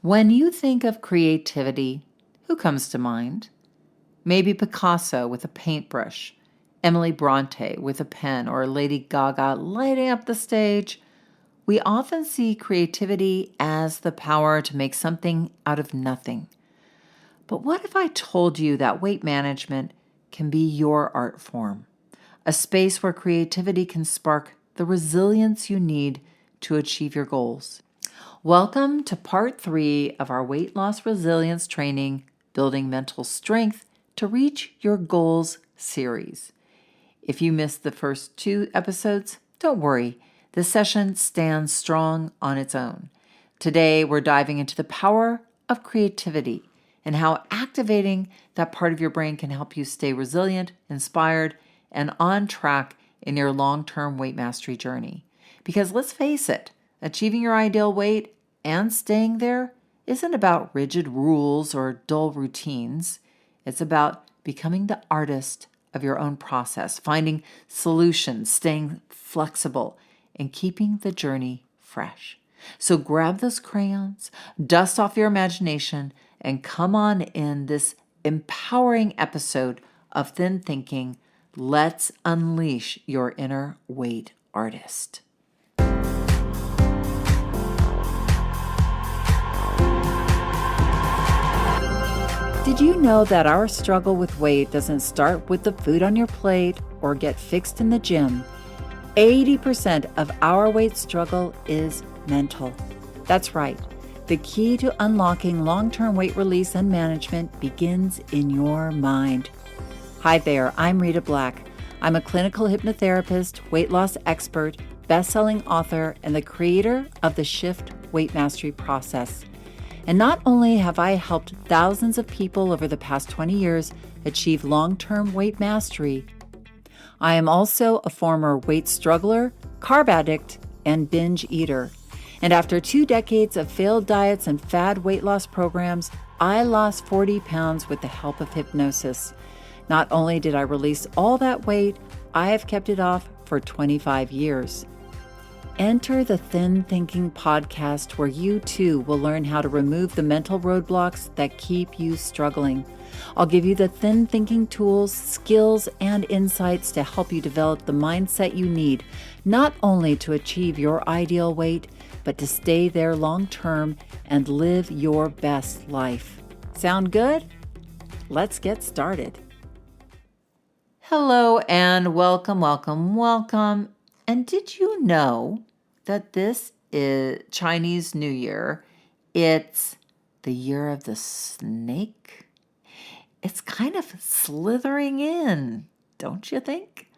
When you think of creativity, who comes to mind? Maybe Picasso with a paintbrush, Emily Bronte with a pen, or Lady Gaga lighting up the stage. We often see creativity as the power to make something out of nothing. But what if I told you that weight management can be your art form? A space where creativity can spark the resilience you need to achieve your goals. Welcome to part 3 of our weight loss resilience training, Building Mental Strength to Reach Your Goals series. If you missed the first 2 episodes, don't worry. This session stands strong on its own. Today, we're diving into the power of creativity and how activating that part of your brain can help you stay resilient, inspired, and on track in your long-term weight mastery journey. Because let's face it, achieving your ideal weight and staying there isn't about rigid rules or dull routines. It's about becoming the artist of your own process, finding solutions, staying flexible, and keeping the journey fresh. So grab those crayons, dust off your imagination, and come on in this empowering episode of Thin Thinking. Let's unleash your inner weight artist. Did you know that our struggle with weight doesn't start with the food on your plate or get fixed in the gym? 80% of our weight struggle is mental. That's right. The key to unlocking long-term weight release and management begins in your mind. Hi there, I'm Rita Black. I'm a clinical hypnotherapist, weight loss expert, best-selling author, and the creator of the Shift Weight Mastery process. And not only have I helped thousands of people over the past 20 years achieve long-term weight mastery, I am also a former weight struggler, carb addict, and binge eater. And after 2 decades of failed diets and fad weight loss programs, I lost 40 pounds with the help of hypnosis. Not only did I release all that weight, I have kept it off for 25 years. Enter the Thin Thinking podcast, where you too will learn how to remove the mental roadblocks that keep you struggling. I'll give you the thin thinking tools, skills, and insights to help you develop the mindset you need, not only to achieve your ideal weight, but to stay there long term and live your best life. Sound good? Let's get started. Hello and welcome. And did you know that this is Chinese New Year? It's the year of the snake. It's kind of slithering in, don't you think?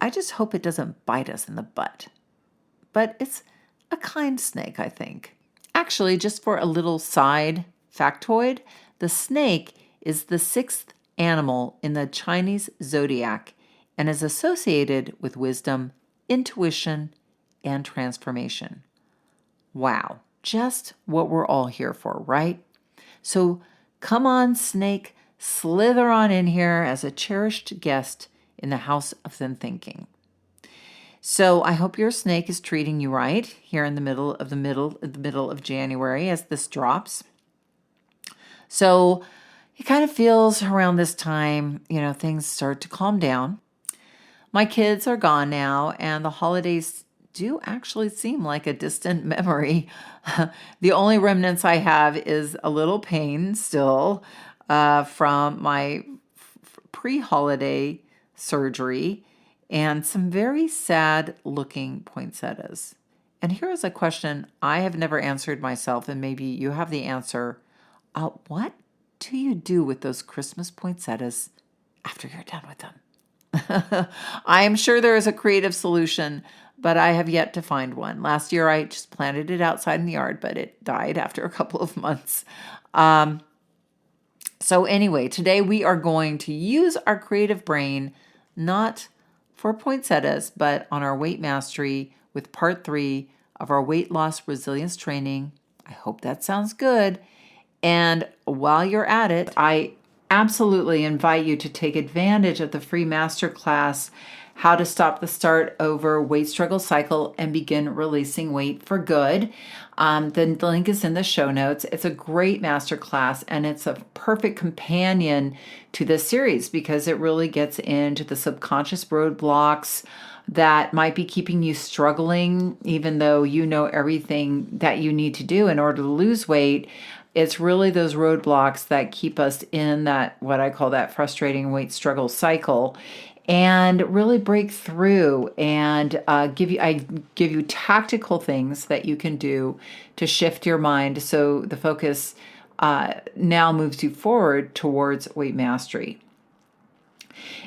I just hope it doesn't bite us in the butt. But it's a kind snake, I think. Actually, just for a little side factoid, the snake is the 6th animal in the Chinese zodiac and is associated with wisdom, intuition, and transformation. Wow, just what we're all here for, right? So come on, snake, slither on in here as a cherished guest in the house of Thin Thinking. So I hope your snake is treating you right here in the middle of January as this drops. So it kind of feels around this time, things start to calm down. My kids are gone now, and the holidays do actually seem like a distant memory. The only remnants I have is a little pain still from my pre-holiday surgery and some very sad-looking poinsettias. And here is a question I have never answered myself, and maybe you have the answer. What do you do with those Christmas poinsettias after you're done with them? I am sure there is a creative solution, but I have yet to find one. Last year, I just planted it outside in the yard, but it died after a couple of months. So anyway, today we are going to use our creative brain, not for poinsettias, but on our weight mastery with part 3 of our weight loss resilience training. I hope that sounds good. And while you're at it, I absolutely invite you to take advantage of the free masterclass how to stop the start over weight struggle cycle and begin releasing weight for good. The link is in the show notes. It's a great masterclass, and it's a perfect companion to this series because it really gets into the subconscious roadblocks that might be keeping you struggling, even though you know everything that you need to do in order to lose weight. It's really those roadblocks that keep us in that, what I call that frustrating weight struggle cycle, and really break through and give you tactical things that you can do to shift your mind so the focus now moves you forward towards weight mastery.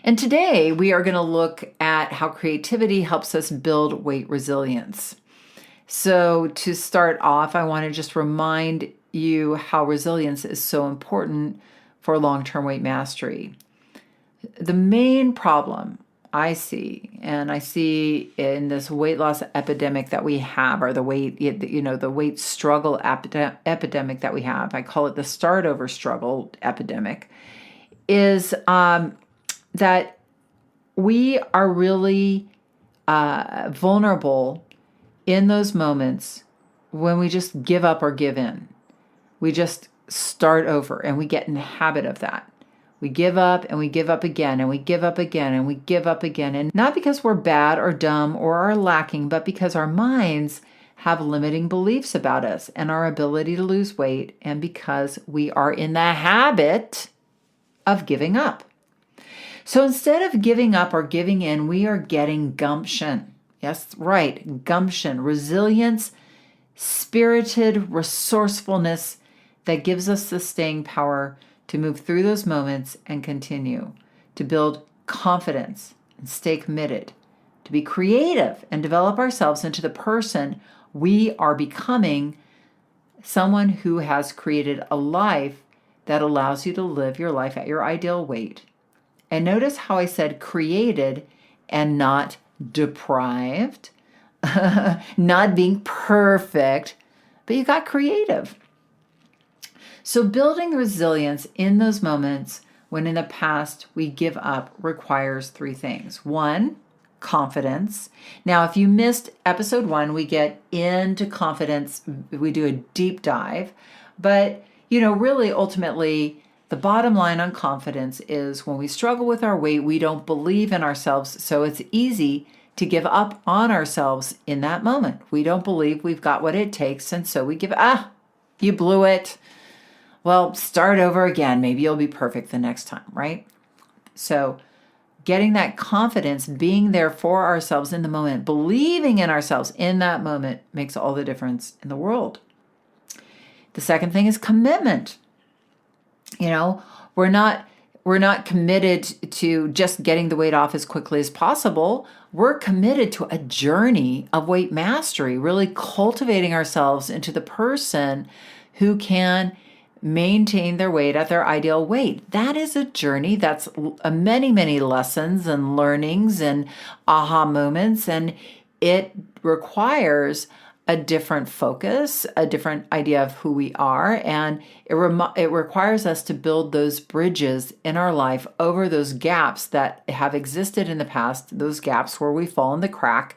And today we are going to look at how creativity helps us build weight resilience. So to start off, I want to just remind you how resilience is so important for long-term weight mastery. The main problem I see in this weight loss epidemic that we have, or the weight struggle epidemic that we have, I call it the start over struggle epidemic, is that we are really vulnerable in those moments when we just give up or give in. We just start over and we get in the habit of that. We give up and we give up again and we give up again and we give up again. And not because we're bad or dumb or are lacking, but because our minds have limiting beliefs about us and our ability to lose weight, and because we are in the habit of giving up. So instead of giving up or giving in, we are getting gumption. Yes, right, gumption, resilience, spirited resourcefulness that gives us the staying power to move through those moments and continue to build confidence and stay committed, to be creative and develop ourselves into the person we are becoming, someone who has created a life that allows you to live your life at your ideal weight. And notice how I said created and not deprived, not being perfect, but you got creative. So building resilience in those moments when in the past we give up requires three things. One, confidence. Now, if you missed episode 1, we get into confidence. We do a deep dive. But, really, ultimately, the bottom line on confidence is when we struggle with our weight, we don't believe in ourselves. So it's easy to give up on ourselves in that moment. We don't believe we've got what it takes. And so we give, you blew it. Well, start over again. Maybe you'll be perfect the next time, right? So getting that confidence, being there for ourselves in the moment, believing in ourselves in that moment makes all the difference in the world. The second thing is commitment. We're not committed to just getting the weight off as quickly as possible. We're committed to a journey of weight mastery, really cultivating ourselves into the person who can maintain their weight at their ideal weight. That is a journey. That's many, many lessons and learnings and aha moments. And it requires a different focus, a different idea of who we are. And it requires us to build those bridges in our life over those gaps that have existed in the past, those gaps where we fall in the crack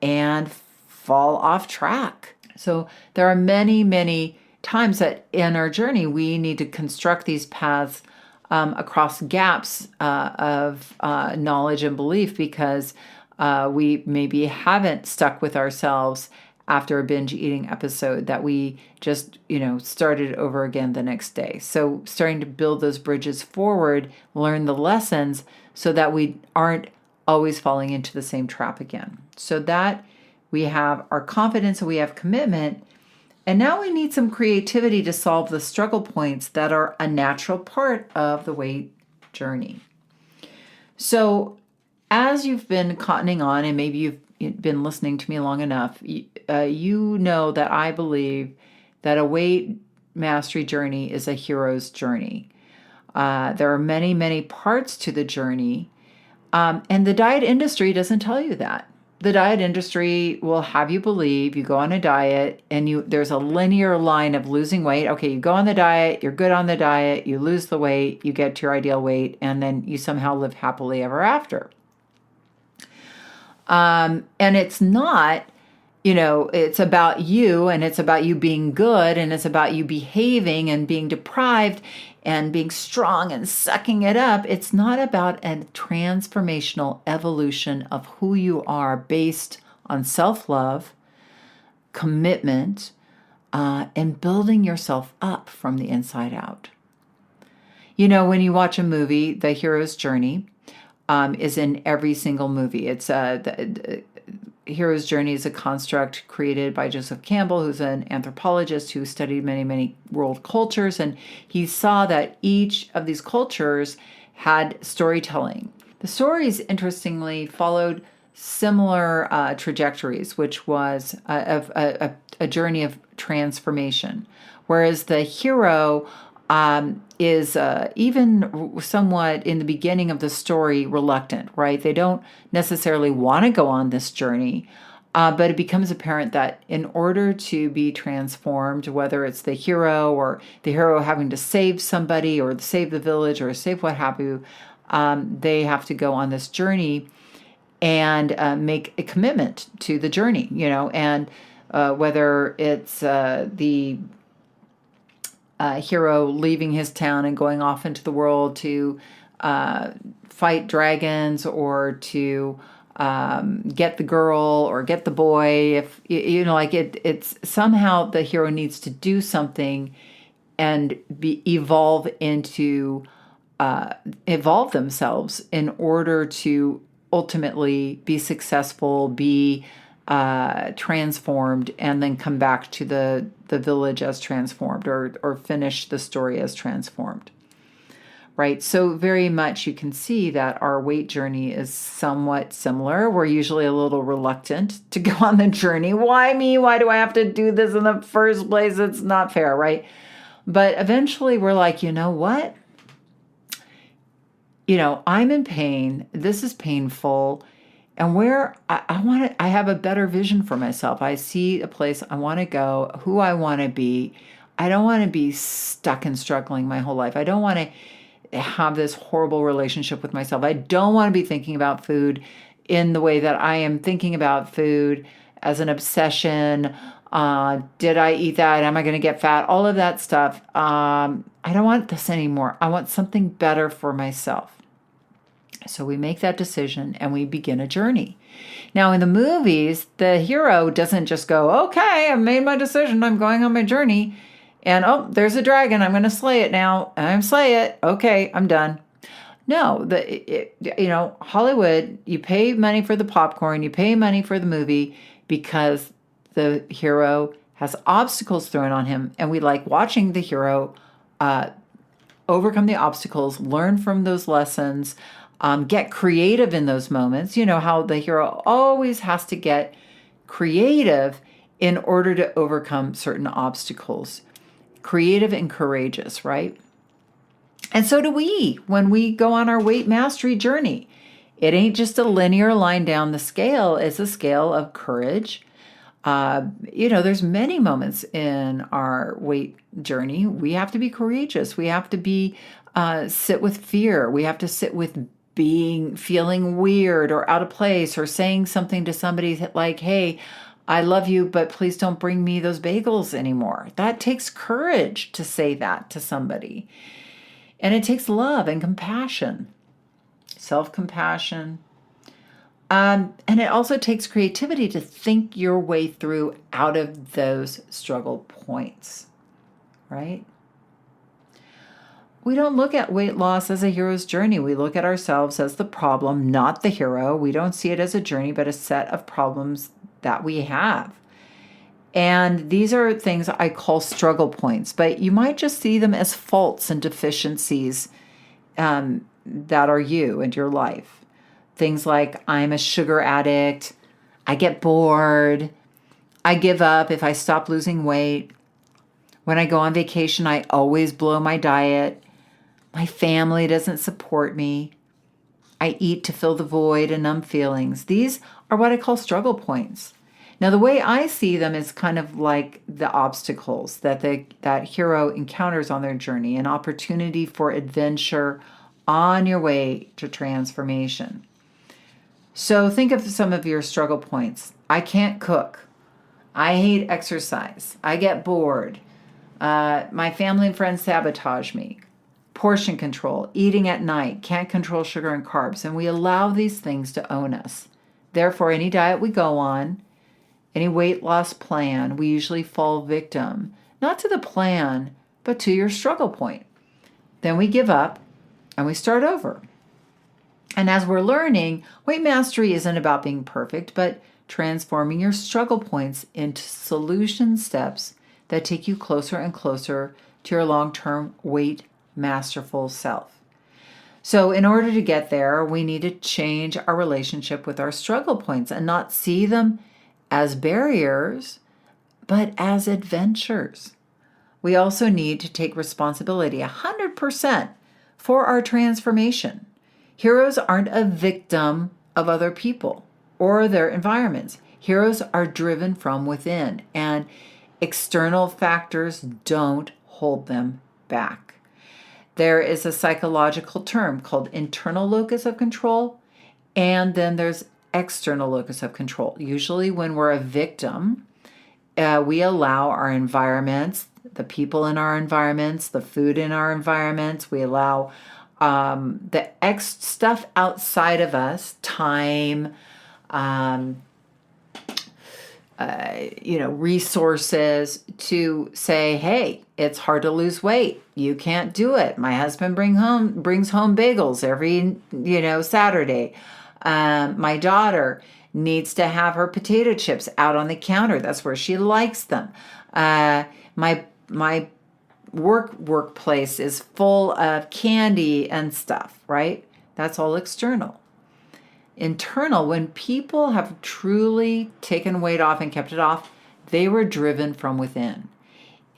and fall off track. So there are many, many times that in our journey, we need to construct these paths across gaps of knowledge and belief because we maybe haven't stuck with ourselves after a binge eating episode that we just, started over again the next day. So starting to build those bridges forward, learn the lessons so that we aren't always falling into the same trap again. So that we have our confidence and we have commitment. And now we need some creativity to solve the struggle points that are a natural part of the weight journey. So as you've been cottoning on, and maybe you've been listening to me long enough, you know that I believe that a weight mastery journey is a hero's journey. There are many, many parts to the journey, and the diet industry doesn't tell you that. The diet industry will have you believe you go on a diet and there's a linear line of losing weight. Okay, you go on the diet, you're good on the diet, you lose the weight, you get to your ideal weight, and then you somehow live happily ever after. And it's not, it's about you, and it's about you being good, and it's about you behaving and being deprived and being strong and sucking it up. It's not about a transformational evolution of who you are based on self-love, commitment, and building yourself up from the inside out. When you watch a movie, the hero's journey is in every single movie. It's the hero's journey is a construct created by Joseph Campbell, who's an anthropologist who studied many, many world cultures, and he saw that each of these cultures had storytelling. The stories, interestingly, followed similar trajectories, which was a journey of transformation, whereas the hero is even somewhat in the beginning of the story reluctant, right? They don't necessarily want to go on this journey, but it becomes apparent that in order to be transformed, whether it's the hero or the hero having to save somebody or save the village or save what have you, they have to go on this journey and make a commitment to the journey, and whether it's the hero leaving his town and going off into the world to fight dragons, or to get the girl or get the boy. If it's somehow the hero needs to do something and evolve themselves in order to ultimately be successful, be transformed, and then come back to the village as transformed, or finish the story as transformed. Right? So very much you can see that our weight journey is somewhat similar. We're usually a little reluctant to go on the journey. Why me? Why do I have to do this in the first place? It's not fair, right? But eventually we're like, you know what? I'm in pain. This is painful. And where I have a better vision for myself. I see a place I want to go, who I want to be. I don't want to be stuck and struggling my whole life. I don't want to have this horrible relationship with myself. I don't want to be thinking about food in the way that I am thinking about food as an obsession. Did I eat that? Am I going to get fat? All of that stuff. I don't want this anymore. I want something better for myself. So we make that decision and we begin a journey. Now, in the movies, the hero doesn't just go, okay, I've made my decision. I'm going on my journey. And, oh, there's a dragon. I'm going to slay it now. And I slay it. Okay, I'm done. No, Hollywood, you pay money for the popcorn. You pay money for the movie because the hero has obstacles thrown on him. And we like watching the hero overcome the obstacles, learn from those lessons, get creative in those moments. You know how the hero always has to get creative in order to overcome certain obstacles. Creative and courageous, right? And so do we when we go on our weight mastery journey. It ain't just a linear line down the scale. It's a scale of courage. There's many moments in our weight journey. We have to be courageous. We have to be sit with fear. We have to sit with feeling weird or out of place, or saying something to somebody like, hey, I love you, but please don't bring me those bagels anymore. That takes courage to say that to somebody. And it takes love and compassion, self-compassion. And it also takes creativity to think your way through out of those struggle points, right? We don't look at weight loss as a hero's journey. We look at ourselves as the problem, not the hero. We don't see it as a journey, but a set of problems that we have. And these are things I call struggle points, but you might just see them as faults and deficiencies that are you and your life. Things like, I'm a sugar addict, I get bored, I give up if I stop losing weight. When I go on vacation, I always blow my diet. My family doesn't support me. I eat to fill the void and numb feelings. These are what I call struggle points. Now, the way I see them is kind of like the obstacles that that hero encounters on their journey, an opportunity for adventure on your way to transformation. So think of some of your struggle points. I can't cook. I hate exercise. I get bored. My family and friends sabotage me. Portion control, eating at night, can't control sugar and carbs. And we allow these things to own us. Therefore, any diet we go on, any weight loss plan, we usually fall victim, not to the plan, but to your struggle point. Then we give up and we start over. And as we're learning, weight mastery isn't about being perfect, but transforming your struggle points into solution steps that take you closer and closer to your long-term weight masterful self. So in order to get there, we need to change our relationship with our struggle points and not see them as barriers, but as adventures. We also need to take responsibility 100% for our transformation. Heroes aren't a victim of other people or their environments. Heroes are driven from within, and external factors don't hold them back. There is a psychological term called internal locus of control, and then there's external locus of control. Usually when we're a victim, we allow our environments, the people in our environments, the food in our environments, we allow the stuff outside of us, time, resources, to say, hey, it's hard to lose weight. You can't do it. My husband brings home bagels every, Saturday. My daughter needs to have her potato chips out on the counter. That's where she likes them. My workplace is full of candy and stuff, right? That's all external. Internal, when people have truly taken weight off and kept it off, they were driven from within.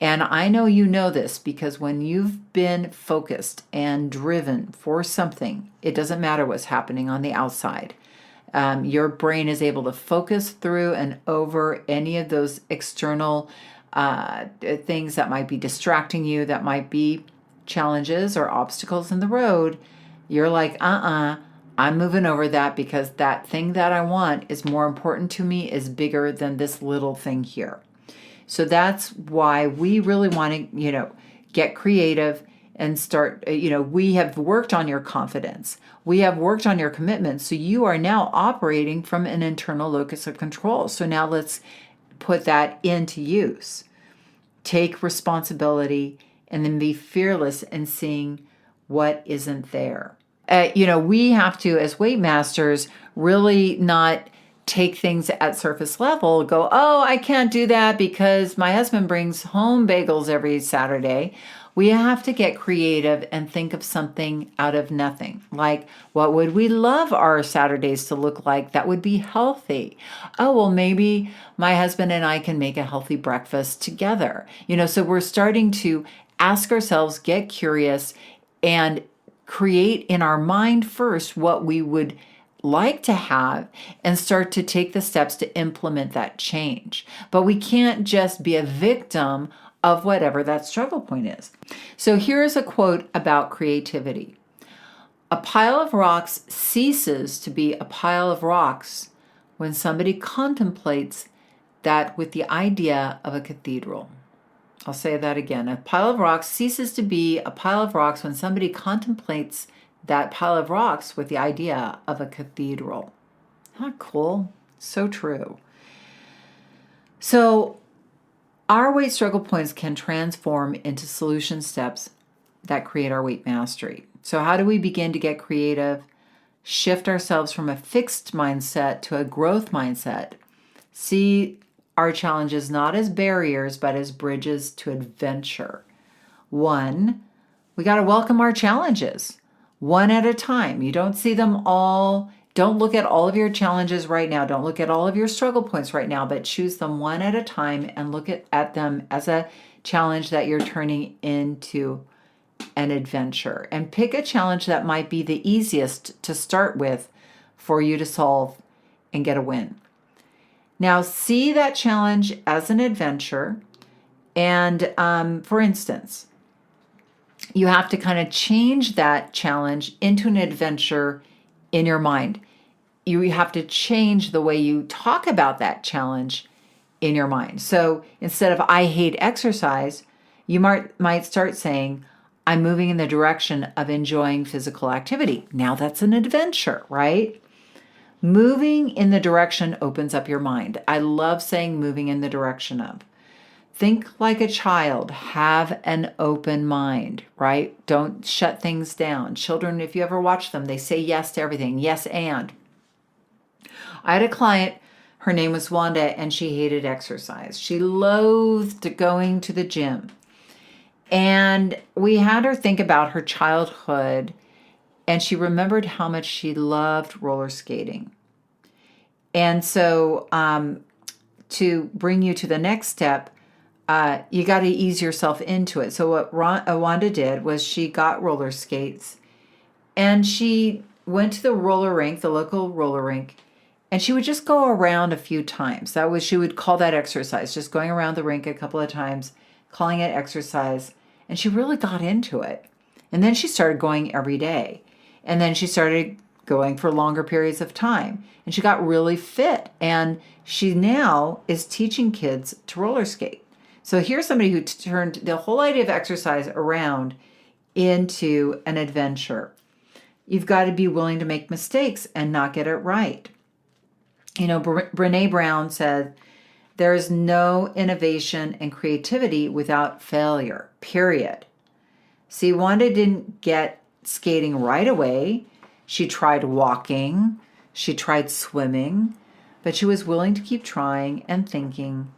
And I know you know this because when you've been focused and driven for something, it doesn't matter what's happening on the outside. Your brain is able to focus through and over any of those external things that might be distracting you, that might be challenges or obstacles in the road. You're like, I'm moving over that because that thing that I want is more important to me, is bigger than this little thing here. So that's why we really want to, get creative and start, we have worked on your confidence. We have worked on your commitment. So you are now operating from an internal locus of control. So now let's put that into use. Take responsibility and then be fearless in seeing what isn't there. We have to, as weight masters, really not take things at surface level, go, oh, I can't do that because my husband brings home bagels every Saturday. We have to get creative and think of something out of nothing. Like, what would we love our Saturdays to look like that would be healthy? Oh, well, maybe my husband and I can make a healthy breakfast together. So we're starting to ask ourselves, get curious, and create in our mind first what we would like to have and start to take the steps to implement that change. But we can't just be a victim of whatever that struggle point is. So here's a quote about creativity. A pile of rocks ceases to be a pile of rocks when somebody contemplates that with the idea of a cathedral. I'll say that again. A pile of rocks ceases to be a pile of rocks when somebody contemplates that pile of rocks with the idea of a cathedral. Not cool? So true. So our weight struggle points can transform into solution steps that create our weight mastery. So how do we begin to get creative, shift ourselves from a fixed mindset to a growth mindset, see our challenges not as barriers, but as bridges to adventure? One, we got to welcome our challenges one at a time. You don't see them all. Don't look at all of your challenges right now. Don't look at all of your struggle points right now, but choose them one at a time and look at them as a challenge that you're turning into an adventure. And pick a challenge that might be the easiest to start with for you to solve and get a win. Now, see that challenge as an adventure. And for instance, you have to kind of change that challenge into an adventure in your mind. you have to change the way you talk about that challenge in your mind. So instead of I hate exercise, you might start saying, I'm moving in the direction of enjoying physical activity. Now that's an adventure, right? Moving in the direction opens up your mind. I love saying moving in the direction of. Think like a child. Have an open mind, right? Don't shut things down. Children, if you ever watch them, they say yes to everything. Yes, and. I had a client, her name was Wanda, and she hated exercise. She loathed going to the gym. And we had her think about her childhood, and she remembered how much she loved roller skating. And so, to bring you to the next step, you got to ease yourself into it. So what Wanda did was she got roller skates, and she went to the roller rink, the local roller rink, and she would just go around a few times. She would call that exercise, just going around the rink a couple of times, calling it exercise. And she really got into it. And then she started going every day. And then she started going for longer periods of time. And she got really fit. And she now is teaching kids to roller skate. So here's somebody who turned the whole idea of exercise around into an adventure. You've got to be willing to make mistakes and not get it right. You know, Brene Brown said, there is no innovation and creativity without failure, period. See, Wanda didn't get skating right away. She tried walking, she tried swimming, but she was willing to keep trying and thinking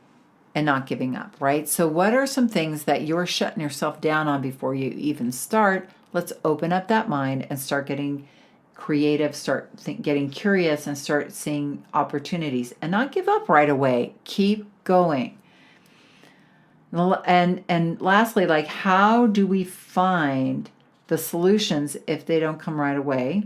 and not giving up, right? So what are some things that you're shutting yourself down on before you even start? Let's open up that mind and start getting creative, getting curious, and start seeing opportunities, and not give up right away. Keep going. And lastly, like, how do we find the solutions if they don't come right away?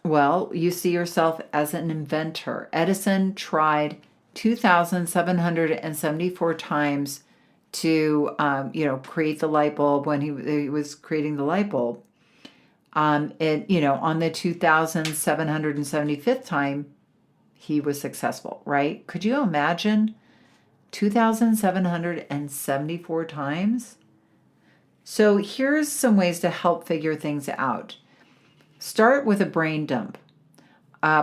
Well, you see yourself as an inventor. Edison tried 2,774 times to create the light bulb. When he was creating the light bulb, on the 2,775th time, he was successful, right? Could you imagine 2,774 times? So here's some ways to help figure things out. Start with a brain dump.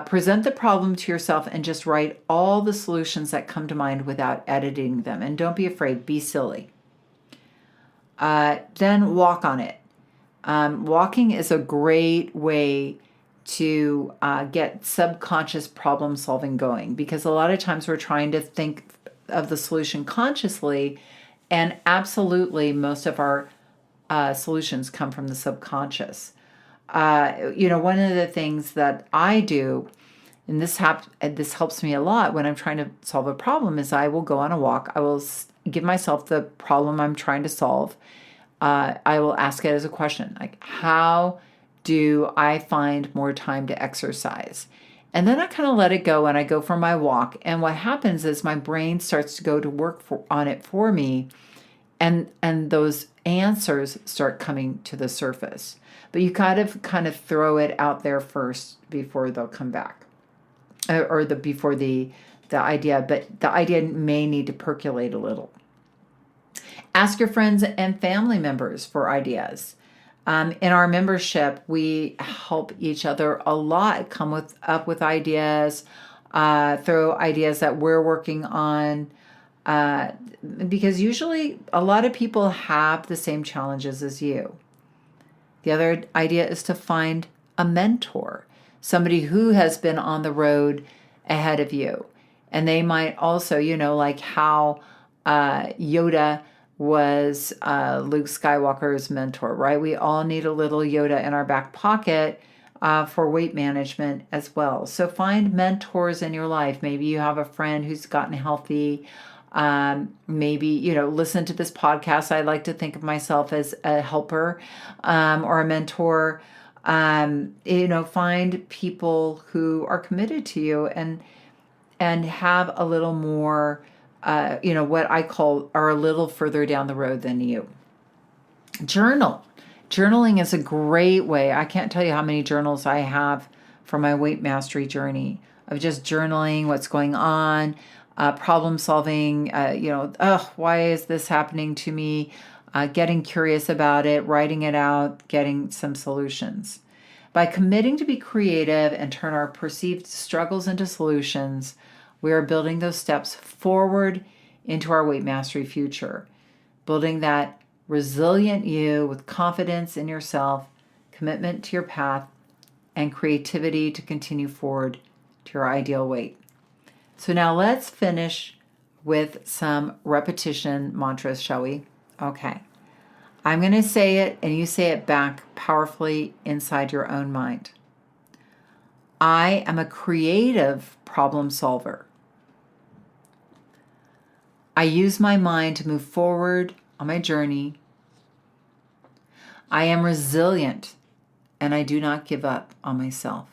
Present the problem to yourself and just write all the solutions that come to mind without editing them. And don't be afraid, be silly. Then walk on it. Walking is a great way to get subconscious problem solving going, because a lot of times we're trying to think of the solution consciously, and absolutely most of our solutions come from the subconscious. One of the things that I do, and this helps me a lot when I'm trying to solve a problem, is I will go on a walk. I will give myself the problem I'm trying to solve. I will ask it as a question, like, how do I find more time to exercise? And then I kind of let it go and I go for my walk. And what happens is my brain starts to go to work on it for me. And those answers start coming to the surface. But you kind of throw it out there first before they'll come back. Before the idea. But the idea may need to percolate a little. Ask your friends and family members for ideas. In our membership, we help each other a lot come up with ideas, throw ideas that we're working on, because usually a lot of people have the same challenges as you. The other idea is to find a mentor, somebody who has been on the road ahead of you. And they might also, like how Yoda was Luke Skywalker's mentor, right? We all need a little Yoda in our back pocket for weight management as well. So find mentors in your life. Maybe you have a friend who's gotten healthy. Maybe, listen to this podcast. I like to think of myself as a helper or a mentor. Find people who are committed to you and have a little more what I call are a little further down the road than you. Journal. Journaling is a great way. I can't tell you how many journals I have for my weight mastery journey of just journaling what's going on, problem solving, why is this happening to me? Getting curious about it, writing it out, getting some solutions. By committing to be creative and turn our perceived struggles into solutions, we are building those steps forward into our weight mastery future, building that resilient you with confidence in yourself, commitment to your path, and creativity to continue forward to your ideal weight. So now let's finish with some repetition mantras, shall we? Okay. I'm going to say it and you say it back powerfully inside your own mind. I am a creative problem solver. I use my mind to move forward on my journey. I am resilient and I do not give up on myself.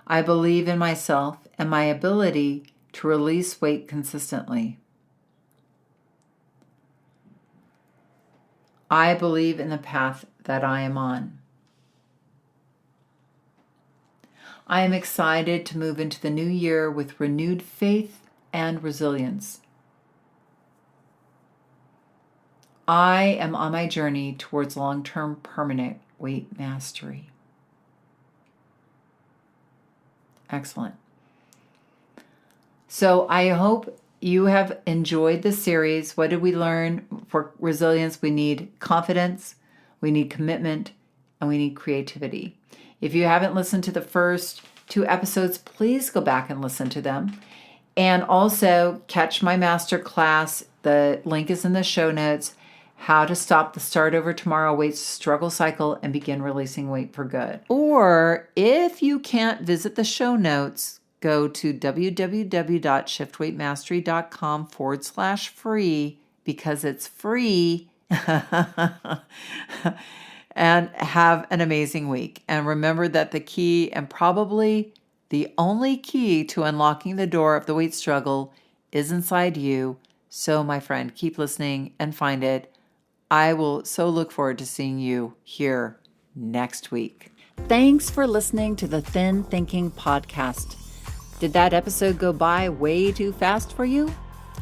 I believe in myself and my ability to release weight consistently. I believe in the path that I am on. I am excited to move into the new year with renewed faith and resilience. I am on my journey towards long-term permanent weight mastery. Excellent. So I hope you have enjoyed the series. What did we learn? For resilience, we need confidence, we need commitment, and we need creativity. If you haven't listened to the first 2 episodes, please go back and listen to them. And also catch my master class. The link is in the show notes. How to stop the start over tomorrow weight struggle cycle and begin releasing weight for good. Or if you can't visit the show notes, go to www.shiftweightmastery.com/free because it's free. And have an amazing week. And remember that the key, and probably the only key to unlocking the door of the weight struggle, is inside you. So, my friend, keep listening and find it. I will so look forward to seeing you here next week. Thanks for listening to the Thin Thinking Podcast. Did that episode go by way too fast for you?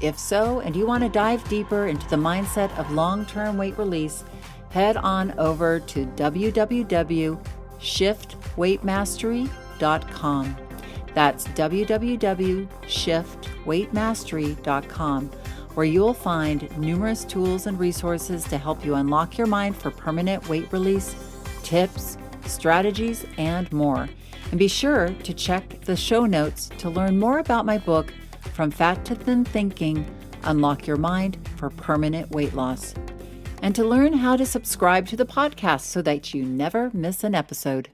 If so, and you want to dive deeper into the mindset of long-term weight release, head on over to www.shiftweightmastery.com. That's www.shiftweightmastery.com, where you'll find numerous tools and resources to help you unlock your mind for permanent weight release, tips, strategies, and more. And be sure to check the show notes to learn more about my book, From Fat to Thin Thinking, Unlock Your Mind for Permanent Weight Loss, and to learn how to subscribe to the podcast so that you never miss an episode.